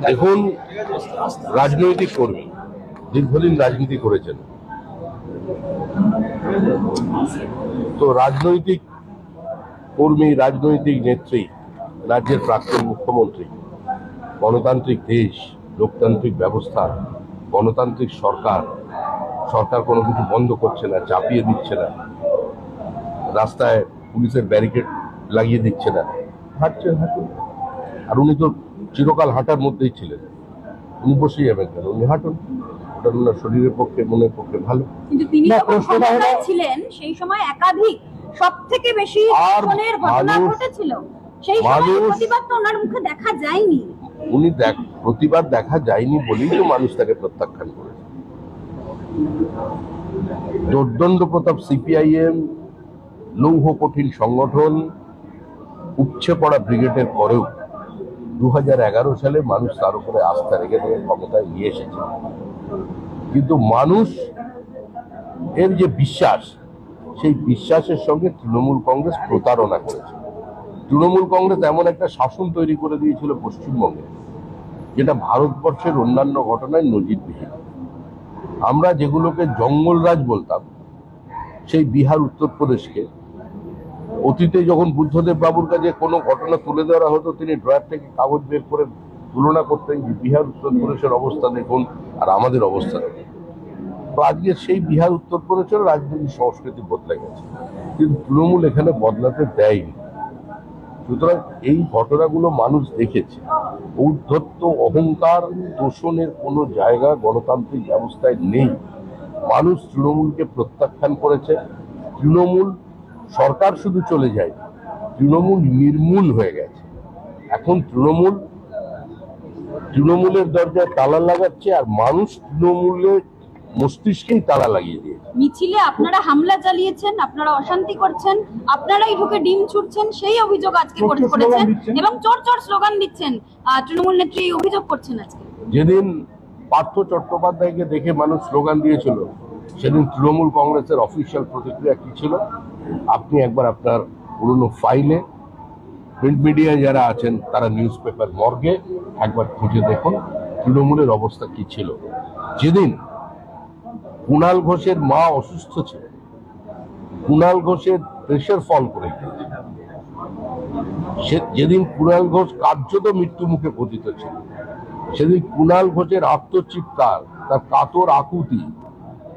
দেখুন, রাজনৈতিক কর্মী দীর্ঘদিন রাজনীতি করেছেন, তো রাজনৈতিক কর্মী, রাজনৈতিক নেত্রী, রাজ্যের প্রাক্তন মুখ্যমন্ত্রী, গণতান্ত্রিক দেশ, লোকতান্ত্রিক ব্যবস্থা, গণতান্ত্রিক সরকার কোনো কিছু বন্ধ করছে না, চাপিয়ে দিচ্ছে না, রাস্তায় পুলিশের ব্যারিকেড লাগিয়ে দিচ্ছে না, হাঁটছেন হাঁটুন। আর উনি তো চিরকাল হাঁটার মধ্যেই ছিলেন, উনি বসে যাবেন কেন? উনি হাঁটুন, ওটা ওনার শরীরের পক্ষে, মনের পক্ষে ভালো। কিন্তু তিনি যখন ক্ষমতায় ছিলেন সেই সময় একাধিক সবথেকে বেশি ধর্ষণের ঘটনা ঘটেছিল, সেই সময় প্রতিবাদ তো ওনার মুখে দেখা যায়নি। উনি প্রতিবাদ দেখা যায়নি বলেই তো মানুষ তাকে প্রত্যাখ্যান করেছে। দুর্দণ্ড প্রতাপ সিপিআইএম, লৌহ কঠিন সংগঠন, উপচে পড়া ব্রিগেডের পরেও 2011 সালে মানুষ তার উপরে আস্থা রেখে তাকে ক্ষমতায় নিয়ে এসেছে। কিন্তু মানুষ এর যে বিশ্বাস, সেই বিশ্বাসের সঙ্গে তৃণমূল কংগ্রেস প্রতারণা করেছে। তৃণমূল কংগ্রেস এমন একটা শাসন তৈরি করে দিয়েছিল পশ্চিমবঙ্গে, যেটা ভারতবর্ষের অন্যান্য ঘটনায় নজিরবিহীন। আমরা যেগুলোকে জঙ্গলরাজ বলতাম, সেই বিহার, উত্তরপ্রদেশকে অতীতে যখন বুদ্ধদেব বাবুর কাছে কোনো ঘটনা তুলে দেওয়া হতো, তিনি ড্রয়ার থেকে কাগজ বের করে তুলনা করতেন যে বিহার, উত্তরপ্রদেশের অবস্থা দেখুন আর আমাদের অবস্থা দেখুন। তো আজকে সেই বিহার, উত্তরপ্রদেশের রাজনৈতিক সংস্কৃতি বদলে গেছে, কিন্তু তৃণমূল এখানে বদলাতে দেয়নি। সুতরাং এই ঘটনাগুলো মানুষ দেখেছে। ঔদ্ধত্য, অহংকার, দূষণের কোনো জায়গা গণতান্ত্রিক ব্যবস্থায় নেই। মানুষ তৃণমূলকে প্রত্যাখ্যান করেছে। তৃণমূল সরকার শুধু চলে যায়, তৃণমূল নির্মূল হয়ে গেছে। এখন তৃণমূলের দরজায় তালা লাগাচ্ছে, আর মানুষ তৃণমূলের মস্তিষ্কেই তালা লাগিয়ে দিয়েছে। মিছিলে আপনারা হামলা চালিয়েছেন, আপনারা অশান্তি করছেন, আপনারাই ঢুকে ডিম ছুটছেন, সেই অভিযোগ আজকে করেছেন এবং চোর চোর স্লোগান দিচ্ছেন। তৃণমূল নেত্রী অভিযোগ করছেন আজকে। যেদিন পার্থ চট্টোপাধ্যায়কে দেখে মানুষ স্লোগান দিয়েছিল, সেদিন তৃণমূল কংগ্রেসের অফিসিয়াল প্রতিক্রিয়া কি ছিল? আপনি একবার আপনার পুরনো ফাইলে, প্রিন্ট মিডিয়ায় যারা আছেন তারা নিউজ পেপার মর্গে একবার খুঁজে দেখুন তৃণমূলের অবস্থা কি ছিল। যেদিন কুণাল ঘোষের মা অসুস্থ ছিল, কুণাল ঘোষের প্রেশার ফল করে গিয়েছে, যেদিন কুণাল ঘোষ কার্যত মৃত্যু মুখে পতিত ছিল, সেদিন কুণাল ঘোষের আত্মচিৎকার, তার কাতর আকুতি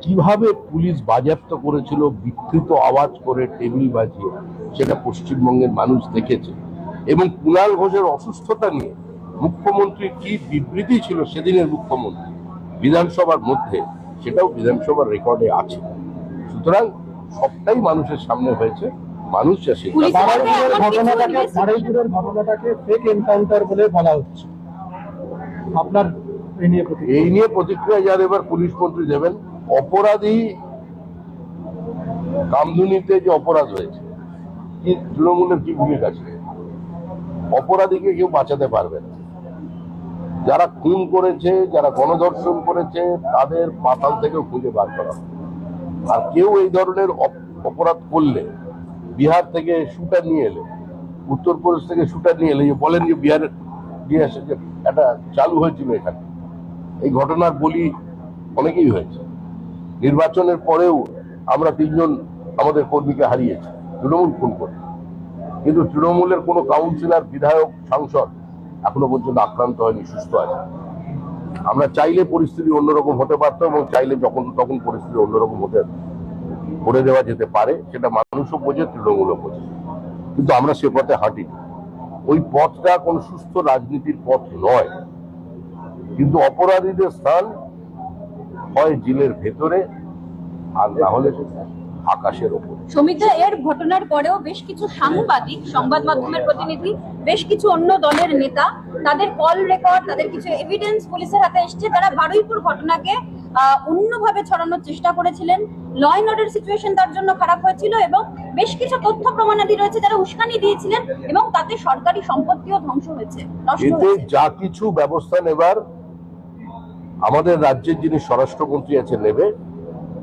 কিভাবে পুলিশ বাজেয়াপ্ত করেছিল বিকৃত আওয়াজ করে, টেবিল বাজিয়ে, সেটা পশ্চিমবঙ্গের মানুষ দেখেছে। এবং কুণাল ঘোষের অসুস্থতা নিয়ে মুখ্যমন্ত্রীর কি বিবৃতি ছিল সেদিনের মুখ্যমন্ত্রী বিধানসভার মধ্যে, সেটাও বিধানসভার রেকর্ডে আছে। সুতরাং সবটাই মানুষের সামনে হয়েছে, মানুষ ঘটনাটাকে ফেক এনকাউন্টার বলে বলা হচ্ছে। আপনার এই নিয়ে প্রতিক্রিয়া যার এবার পুলিশ মন্ত্রী দেবেন। অপরাধী কামদুনিতে যে অপরাধ হয়েছে, কি তৃণমূলের কি ভূমিকা ছিল? অপরাধীকে কেউ বাঁচাতে পারবে না। যারা খুন করেছে, যারা গণধর্ষণ করেছে, তাদের পাতাল থেকেও খুঁজে বার করা। আর কেউ এই ধরনের অপরাধ করলে, বিহার থেকে শুটার নিয়ে এলে, উত্তরপ্রদেশ থেকে শুটার নিয়ে এলে, বলেন যে বিহারে নিয়ে এসে যে একটা চালু হয়েছিল এখানে, এই ঘটনার বলি অনেকেই হয়েছে। নির্বাচনের পরেও আমরা 3 জন আমাদের কর্মীকে হারিয়েছি তৃণমূল খুন করে, কিন্তু তৃণমূলের কোনো কাউন্সিলর, বিধায়ক, সাংসদ এখনো পর্যন্ত আক্রান্ত হয়নি, সুস্থ আছে। আমরা চাইলে পরিস্থিতি অন্যরকম হতে পারতো, এবং চাইলে যখন তখন পরিস্থিতি অন্যরকম হতে করে দেওয়া যেতে পারে, সেটা মানুষও বোঝে, তৃণমূলও বোঝে। কিন্তু আমরা সে পথে হাঁটিনি। ওই পথটা কোন সুস্থ রাজনীতির পথ নয়। কিন্তু অপরাধীদের স্থান হয় জেলের ভেতরে, আর না হলে আকাশের ওপর। সমিতা, এর ঘটনার পরেও বেশ কিছু সাংবাদিক, সংবাদ মাধ্যমের প্রতিনিধি, বেশ কিছু অন্য দলের নেতা, তাদের কল রেকর্ড, তাদের কিছু এভিডেন্স পুলিশের হাতে এসছে, তারা বারুইপুর ঘটনাকে অন্যভাবে ছড়ানোর চেষ্টা করেছিলেন। ল অ্যান্ড অর্ডার সিচুয়েশন তার জন্য খারাপ হয়েছিল, এবং বেশ কিছু তথ্য প্রমাণাদি রয়েছে যারা উস্কানি দিয়েছিলেন, এবং তাতে সরকারি সম্পত্তিও ধ্বংস হয়েছে, নষ্ট হয়েছে। যা কিছু ব্যবস্থা নেবার আমাদের রাজ্যের যিনি স্বরাষ্ট্রমন্ত্রী আছে নেবে,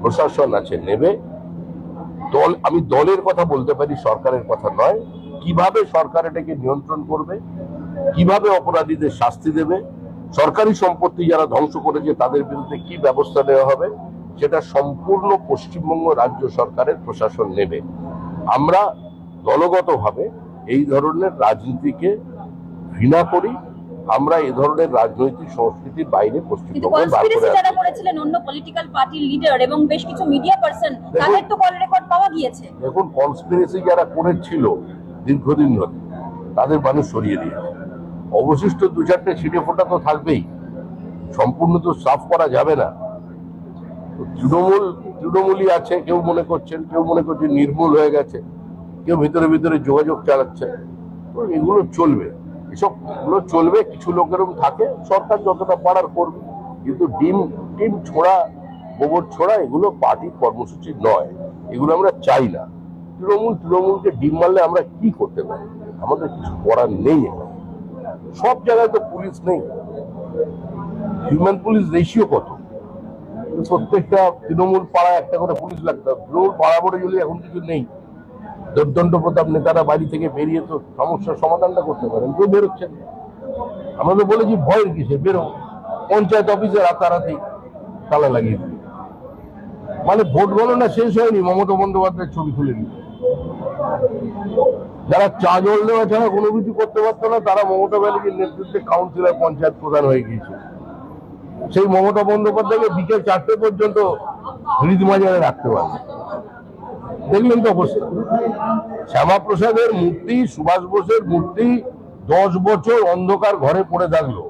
প্রশাসন আছে নেবে। আমি দলের কথা বলতে পারি, সরকারের কথা নয়। কিভাবে সরকার এটাকে নিয়ন্ত্রণ করবে, কিভাবে অপরাধীদের শাস্তি দেবে, সরকারি সম্পত্তি যারা ধ্বংস করেছে তাদের বিরুদ্ধে কি ব্যবস্থা নেওয়া হবে, সেটা সম্পূর্ণ পশ্চিমবঙ্গ রাজ্য সরকারের প্রশাসন নেবে। আমরা দলগতভাবে এই ধরনের রাজনীতিকে ঘৃণা করি। আমরা এই ধরনের রাজনৈতিক সংস্কৃতির বাইরে কিন্তু পশ্চিমবঙ্গে বার কনস্পিরেসি করে যারা আসছি। করেছিলেন অন্য পলিটিক্যাল পার্টির লিডার এবং বেশ কিছু মিডিয়া পার্সন, তাদের তো কল রেকর্ড পাওয়া গিয়েছে। দেখুন, কনস্পিরেসি যারা করেছিল দীর্ঘদিন ধরে তাদের মানুষ সরিয়ে দিয়েছে। অবশিষ্ট দু চারটে ছিটে ফোটা তো থাকবেই, সম্পূর্ণ তো সাফ করা যাবে না। তৃণমূলই আছে, কেউ মনে করছেন, কেউ মনে করছেন নির্মূল হয়ে গেছে, কেউ ভিতরে ভিতরে যোগাযোগ চালাচ্ছে। তো এগুলো চলবে, এগুলো চলবে। কিছু লোক এরকম থাকে, সরকার যতটা পারার করবে, কিন্তু টিম ছোড়া, গোবর ছোড়া এগুলো পার্টির কর্মসূচি নয়, এগুলো আমরা চাই না। তৃণমূলকে ডিম মারলে আমরা কি করতে পারি? আমাদের কিছু করার নেই। সব জায়গায় তো পুলিশ নেই। হিউম্যান পুলিশ রেশিও কত? প্রত্যেকটা তৃণমূল পাড়ায় একটা করে পুলিশ লাগতো। তৃণমূল পাড়া বলে যদি এখন কিছু নেই, দণ্ড প্রতাপ নেতারা বাড়ি থেকে বেরিয়ে তো সমস্যার সমাধানটা করতে পারেন, কেউ বেরোচ্ছেন। আমরা তো বলেছি ভয়ের কিসে, বেরো। পঞ্চায়েত অফিসে রাতারাতি তালা লাগিয়ে দিল, মানে ভোট গণনা শেষ হয়নি, মমতা বন্দ্যোপাধ্যায়ের ছবি খুলে দিল। যারা চা জল দেওয়া ছাড়া কোনো কিছু করতে পারতো না, তারা মমতা ব্যানার্জির নেতৃত্বে কাউন্সিলর, পঞ্চায়েত প্রধান হয়ে গিয়েছে। সেই মমতা বন্দ্যোপাধ্যায়কে বিকেল 4টে পর্যন্ত হৃদমাজারে রাখতে পারবে। দেখলেন তো অবস্থা। শ্যামাপ্রসাদের মূর্তি, সুভাষ বোসের মূর্তি 10 বছর অন্ধকার ঘরে পড়ে থাকলো,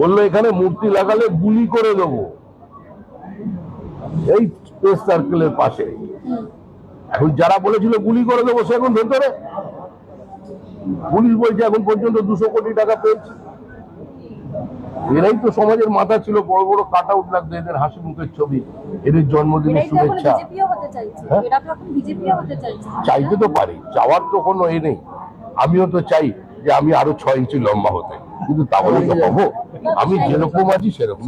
বললো এখানে মূর্তি লাগালে গুলি করে দেবো, এই স্পেস সার্কেলের পাশে। এখন যারা বলেছিল গুলি করে দেবো, সে এখন ভেতরে। পুলিশ বলছে এখন পর্যন্ত 200 কোটি টাকা পেয়েছে। এরাই তো সমাজের মাথা ছিল, বড় বড় কাট আউট লাগতো, এদের হাসি মুখের ছবি, এদের জন্মদিনের শুভেচ্ছা। হ্যাঁ? চাইতে তো পারি, চাওয়ার তো কোনো এ নেই। আমিও তো চাই যে আমি আরো 6 ইঞ্চি লম্বা হতে, কিন্তু তাহলে তো হবো। আমি যেরকম আছি সেরকম।